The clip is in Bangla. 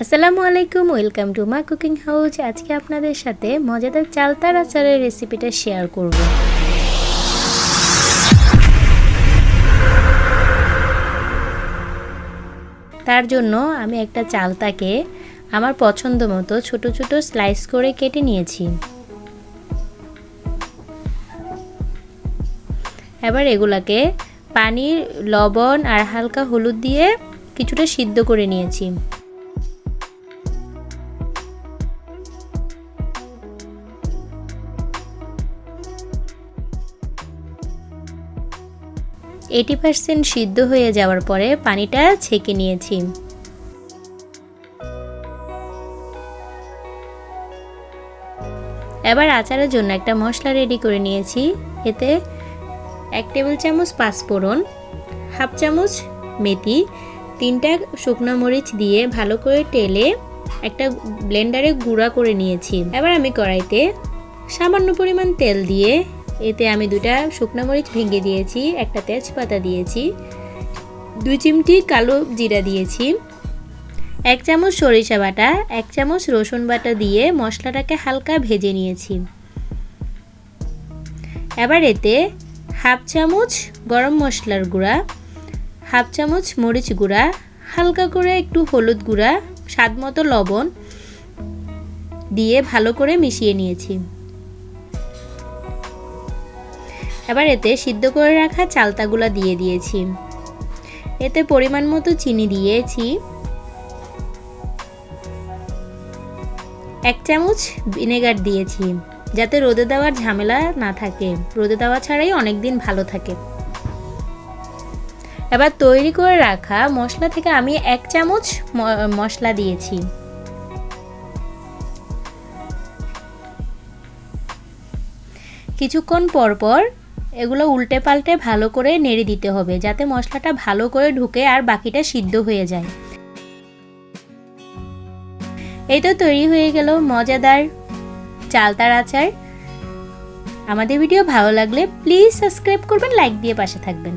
আসসালামু আলাইকুম, ওয়েলকাম টু মা কুকিং হাউস। আজকে আপনাদের সাথে মজাদার চালতার আচারের রেসিপিটা শেয়ার করব। তার জন্য আমি একটা চালতাকে আমার পছন্দ মতো ছোট ছোট স্লাইস করে কেটে নিয়েছি। এবার এগুলাকে পানি, লবণ আর হালকা হলুদ দিয়ে কিছুটা সিদ্ধ করে নিয়েছি। এইটি 80% সিদ্ধ হয়ে যাওয়ার পরে পানিটা ছেঁকে নিয়েছি। এবার আচারের জন্য একটা মশলা রেডি করে নিয়েছি। এতে 1 টেবিল চামচ পাঁচফোড়ন, হাফ চামচ মেথি, 3টা শুকনো মরিচ দিয়ে ভালো করে টেলে একটা ব্লেন্ডারে গুঁড়া করে নিয়েছি। এবার আমি কড়াইতে সামান্য পরিমাণ তেল দিয়ে এতে আমি 2টা শুকনো মরিচ ভেঙে দিয়েছি, একটা তেজপাতা দিয়েছি, 2 চিমটি কালো জিরা দিয়েছি, 1 চামচ সরিষা বাটা, 1 চামচ রসুন বাটা দিয়ে মশলাটাকে হালকা ভেজে নিয়েছি। এবার এতে হাফ চামচ গরম মশলার গুঁড়া, হাফ চামচ মরিচ গুঁড়া, হালকা করে একটু হলুদ গুঁড়া, স্বাদ মতো লবণ দিয়ে ভালো করে মিশিয়ে নিয়েছি। এবার এতে সিদ্ধ করে রাখা চালতাগুলা দিয়ে দিয়েছি। এতে পরিমাণ মতো চিনি দিয়েছি, 1 চামচ ভিনেগার দিয়েছি যাতে রোদে দেওয়ার ঝামেলা না থাকে। রোদে দেওয়া ছাড়াই অনেক দিন ভালো থাকে। এবার তৈরি করে রাখা মশলা থেকে আমি 1 চামচ মশলা দিয়েছি। কিছুক্ষণ পর পর এগুলো উল্টে পাল্টে ভালো করে নেড়ে দিতে হবে যাতে মশলাটা ভালো করে ঢুকে আর বাকিটা সিদ্ধ হয়ে যায়। এই তো তৈরি হয়ে গেল মজাদার চালতার আচার। আমাদের ভিডিও ভালো লাগলে প্লিজ সাবস্ক্রাইব করবেন, লাইক দিয়ে পাশে থাকবেন।